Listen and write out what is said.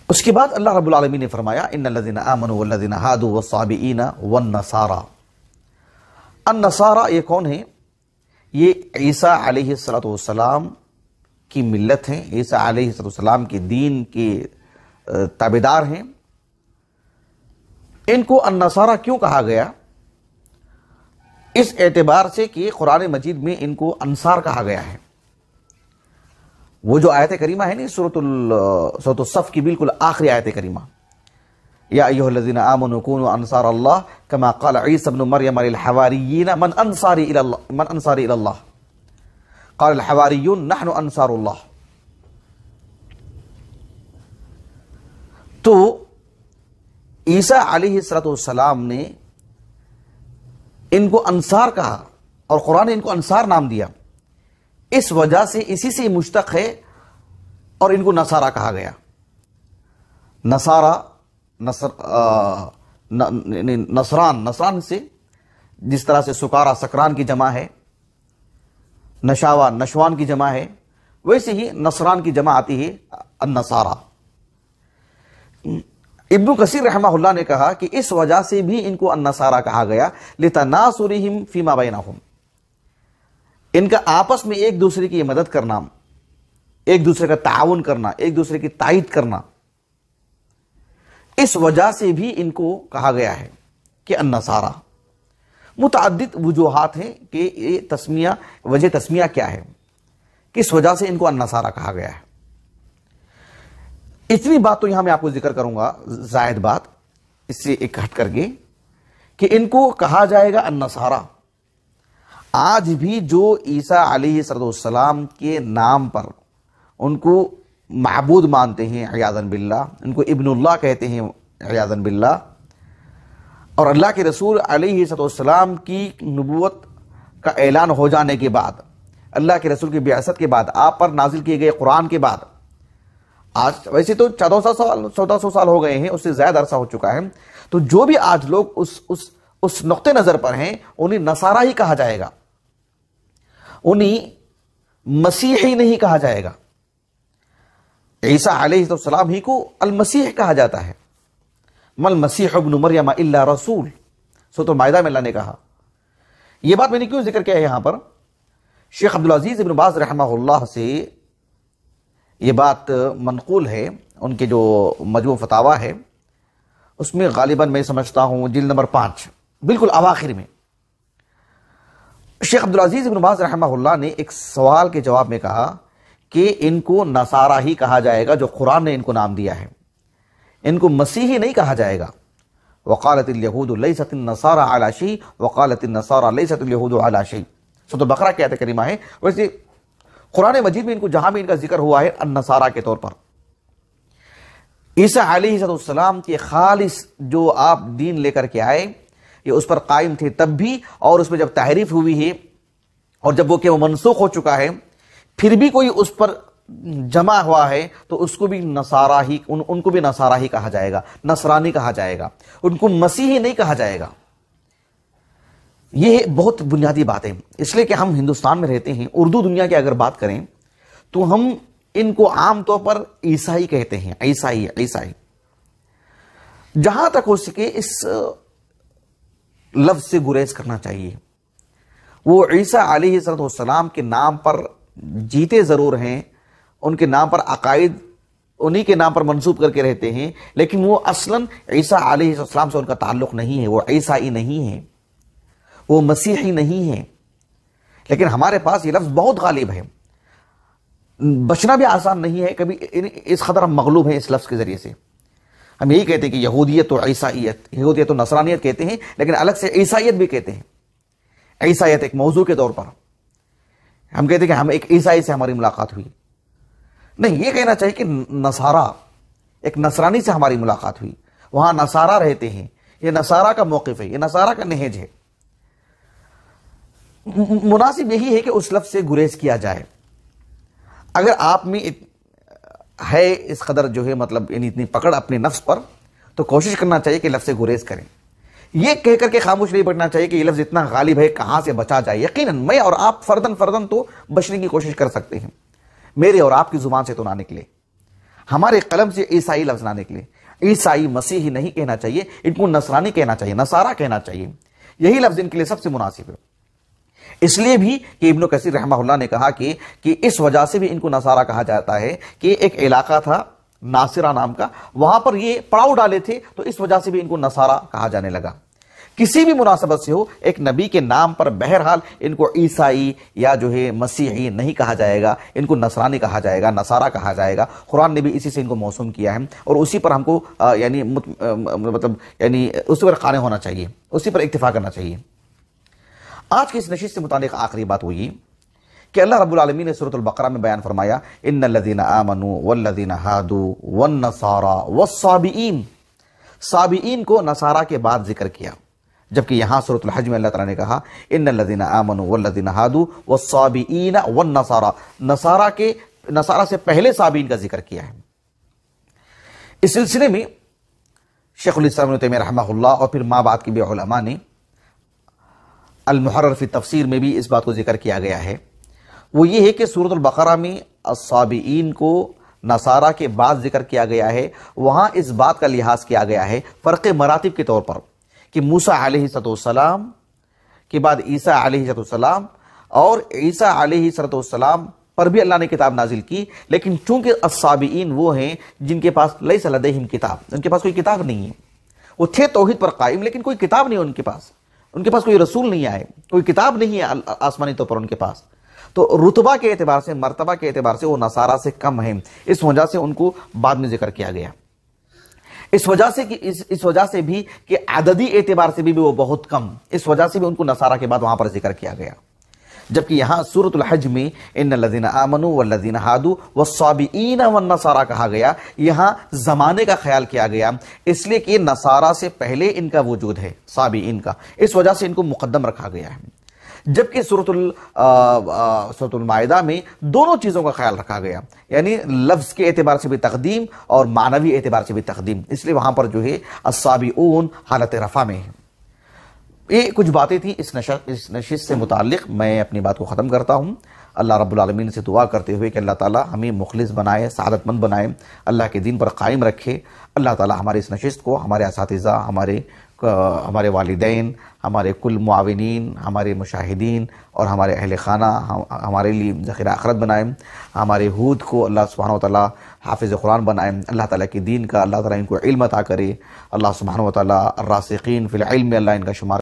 اس کے بعد اللہ رب العالمین نے فرمایا ان الذین آمنوا والذین ہادوا والصابئین والنصارى. النصارى یہ کون ہیں؟ یہ عیسیٰ علیہ السلام کی ملت ہیں، عیسیٰ علیہ السلام کے دین کے تابعدار ہیں. ان کو النصارى کیوں کہا گیا؟ اس اعتبار سے کہ قرآن مجید میں ان کو انصار کہا گیا ہے. وہ جو آیت کریمہ ہے نا سورۃ الصف کی بالکل آخری آیت کریمہ، یا ایھا الذین آمنوا کونوا انصار اللہ کما قال عیسی ابن مریم للحواریین من انصاری الی اللہ قال الحواریون نحن انصار اللہ. تو عیسیٰ علیہ السلام نے ان کو انصار کہا اور قرآن نے ان کو انصار نام دیا، اس وجہ سے اسی سے مشتق ہے اور ان کو نصارہ کہا گیا. نصران سے جس طرح سے سکارا سکران کی جمع ہے، نشاوا نشوان کی جمع ہے، ویسے ہی نصران کی جمع آتی ہے النصارہ. ابن کثیر رحمہ اللہ نے کہا کہ اس وجہ سے بھی ان کو النصارہ کہا گیا لتناصرہم فیما بینہم، ان کا آپس میں ایک دوسرے کی مدد کرنا، ایک دوسرے کا تعاون کرنا، ایک دوسرے کی تائید کرنا، اس وجہ سے بھی ان کو کہا گیا ہے کہ النصارہ. متعدد وجوہات ہیں کہ یہ تسمیہ، وجہ تسمیہ کیا ہے، کس وجہ سے ان کو النصارہ کہا گیا ہے. اتنی بات تو یہاں میں آپ کو ذکر کروں گا، زائد بات اس سے ایک ہٹ کر کے، کہ ان کو کہا جائے گا النصارہ. آج بھی جو عیسیٰ علیہ السلام کے نام پر ان کو معبود مانتے ہیں عیاذاً باللہ، ان کو ابن اللہ کہتے ہیں عیاذاً باللہ، اور اللہ کے رسول علیہ السلام کی نبوت کا اعلان ہو جانے کے بعد، اللہ کے رسول کی بعثت کے بعد، آپ پر نازل کیے گئے قرآن کے بعد، آج ویسے تو 1400 سال ہو گئے ہیں، اس سے زیادہ عرصہ ہو چکا ہے، تو جو بھی آج لوگ اس نقطہ نظر پر ہیں انہیں نصارہ ہی کہا جائے گا، انہیں مسیحی نہیں کہا جائے گا. عیسیٰ علیہ السلام ہی کو المسیح کہا جاتا ہے. مل مسیح ابن مریم الا رسول، سورۃ المائدہ میں اللہ نے کہا. یہ بات میں نے کیوں ذکر کیا ہے یہاں پر؟ شیخ عبدالعزیز ابن باز رحمہ اللہ سے یہ بات منقول ہے، ان کے جو مجموع فتاوی ہے اس میں غالباً میں سمجھتا ہوں جلد نمبر 5 بالکل اواخر میں شیخ عبدالعزیز ابن باز رحمہ اللہ نے ایک سوال کے جواب میں کہا کہ ان کو نصارہ ہی کہا جائے گا جو قرآن نے ان کو نام دیا ہے، ان کو مسیحی نہیں کہا جائے گا. وقالت الیہود لیست النصارى علی شیء وقالت النصارى لیست الیہود علی شیء، سورۃ البقرہ کی آیت کریمہ ہے. ویسے قرآن مجید میں ان کو جہاں بھی ان کا ذکر ہوا ہے النصارہ کے طور پر. عیسیٰ علیہ السلام کے خالص جو آپ دین لے کر کے آئے یہ اس پر قائم تھے تب بھی، اور اس میں جب تحریف ہوئی ہے اور جب وہ منسوخ ہو چکا ہے پھر بھی کوئی اس پر جمع ہوا ہے تو اس کو بھی نصارہ ہی، ان کو بھی نصارہ ہی کہا جائے گا، نصرانی کہا جائے گا، ان کو مسیحی نہیں کہا جائے گا. یہ بہت بنیادی بات ہے، اس لیے کہ ہم ہندوستان میں رہتے ہیں، اردو دنیا کی اگر بات کریں تو ہم ان کو عام طور پر عیسائی کہتے ہیں، عیسائی. جہاں تک ہو سکے اس لفظ سے گریز کرنا چاہیے. وہ عیسیٰ علیہ السلام کے نام پر جیتے ضرور ہیں، ان کے نام پر عقائد انہی کے نام پر منسوب کر کے رہتے ہیں، لیکن وہ اصلاً عیسیٰ علیہ السلام سے ان کا تعلق نہیں ہے، وہ عیسائی نہیں ہے، وہ مسیحی نہیں ہے. لیکن ہمارے پاس یہ لفظ بہت غالب ہے، بچنا بھی آسان نہیں ہے. کبھی اس قدر ہم مغلوب ہیں اس لفظ کے ذریعے سے. ہم یہی کہتے ہیں کہ یہودیت و عیسائیت، یہودیت و نصرانیت کہتے ہیں، لیکن الگ سے عیسائیت بھی کہتے ہیں. عیسائیت ایک موضوع کے طور پر ہم کہتے ہیں کہ ہم ایک عیسائی سے ہماری ملاقات ہوئی. نہیں، یہ کہنا چاہیے کہ نصارہ ایک نصرانی سے ہماری ملاقات ہوئی، وہاں نصارہ رہتے ہیں، یہ نصارہ کا موقف ہے، یہ نصارہ کا نہج ہے. مناسب یہی ہے کہ اس لفظ سے گریز کیا جائے. اگر آپ میں ہے اس قدر مطلب یعنی اتنی پکڑ اپنے نفس پر، تو کوشش کرنا چاہیے کہ لفظ سے گریز کریں. یہ کہہ کر کے خاموش نہیں بیٹھنا چاہیے کہ یہ لفظ اتنا غالب ہے کہاں سے بچا جائے. یقیناً میں اور آپ فردن تو بچنے کی کوشش کر سکتے ہیں، میرے اور آپ کی زبان سے تو نہ نکلے. ہمارے قلم سے عیسائی لفظ نہ نکلے. عیسائی مسیحی نہیں کہنا چاہیے، ان کو نصرانی کہنا چاہیے، نصارہ کہنا چاہیے. یہی لفظ ان کے لیے سب سے مناسب ہے. اس لیے بھی کہ ابن کثیر رحمہ اللہ نے کہا کہ اس وجہ سے بھی ان کو نصارہ کہا جاتا ہے کہ ایک علاقہ تھا ناصرہ نام کا، وہاں پر یہ پڑاؤ ڈالے تھے، تو اس وجہ سے بھی ان کو نصارہ کہا جانے لگا. کسی بھی مناسبت سے ہو، ایک نبی کے نام پر بہرحال ان کو عیسائی یا جو ہے مسیحی نہیں کہا جائے گا، ان کو نصرانی کہا جائے گا، نصارہ کہا جائے گا. قرآن نے بھی اسی سے ان کو موسوم کیا ہے، اور اسی پر ہم کو یعنی اسی پر قائم ہونا چاہیے، اسی پر اکتفا کرنا چاہیے. آج کی اس نشست سے متعلق آخری بات ہوئی کہ اللہ رب العالمین نے سورۃ البقرہ میں بیان فرمایا ان الذین آمنوا والذین ہادوا والنصارى والصابئین. صابئین کو نصارہ کے بعد ذکر کیا، جبکہ یہاں سورۃ الحج میں اللہ تعالیٰ نے کہا ان الذین آمنوا والذین ہادوا والصابئین والنصارى. نصارہ سے پہلے صابئین کا ذکر کیا ہے. اس سلسلے میں شیخ الاسلام ابن تیمیہ رحمہ اللہ اور پھر ماں بعد کے بھی علماء نے المحرر فی تفسیر میں بھی اس بات کو ذکر کیا گیا ہے. وہ یہ ہے کہ سورۃ البقرہ میں الصابئین کو نصارہ کے بعد ذکر کیا گیا ہے. وہاں اس بات کا لحاظ کیا گیا ہے فرق مراتب کے طور پر کہ موسیٰ علیہ السلام کے بعد عیسیٰ علیہ السلام، اور عیسیٰ علیہ السلام پر بھی اللہ نے کتاب نازل کی، لیکن چونکہ الصابئین وہ ہیں جن کے پاس لیس لدیہم کتاب، ان کے پاس کوئی کتاب نہیں ہے. وہ تھے توحید پر قائم، لیکن کوئی کتاب نہیں ان کے پاس کوئی رسول نہیں آئے، کوئی کتاب نہیں ہے آسمانی طور پر ان کے پاس. تو رتبہ کے اعتبار سے، مرتبہ کے اعتبار سے وہ نصارہ سے کم ہیں. اس وجہ سے ان کو بعد میں ذکر کیا گیا. اس وجہ سے بھی کہ عددی اعتبار سے بھی وہ بہت کم، اس وجہ سے بھی ان کو نصارہ کے بعد وہاں پر ذکر کیا گیا. جبکہ یہاں سورۃ الحج میں ان الذین آمنوا والذین ہادوا والصابئین والنصارى کہا گیا. یہاں زمانے کا خیال کیا گیا، اس لیے کہ نصارہ سے پہلے ان کا وجود ہے، صابئین کا، اس وجہ سے ان کو مقدم رکھا گیا ہے. جبکہ سورۃ المائدہ میں دونوں چیزوں کا خیال رکھا گیا، یعنی لفظ کے اعتبار سے بھی تقدیم اور معنوی اعتبار سے بھی تقدیم. اس لیے وہاں پر جو ہے الصابئون حالت رفع میں ہے. یہ کچھ باتیں تھیں اس نشست سے متعلق. میں اپنی بات کو ختم کرتا ہوں. اللہ رب العالمین سے دعا کرتے ہوئے کہ اللہ تعالی ہمیں مخلص بنائے، سعادت مند بنائے، اللہ کے دین پر قائم رکھے. اللہ تعالی ہمارے اس نشست کو ہمارے اساتذہ، ہمارے والدین، ہمارے کل معاونین، ہمارے مشاہدین اور ہمارے اہل خانہ ہمارے لیے ذخیرہ آخرت بنائیں. ہمارے ہود کو اللہ سبحانہ وتعالی حافظ قرآن بنائیں. اللہ تعالیٰ کے دین کا اللہ تعالیٰ ان کو علم عطا کرے. اللہ سبحانہ وتعالی الراسخین فی العلم میں اللہ ان کا شمار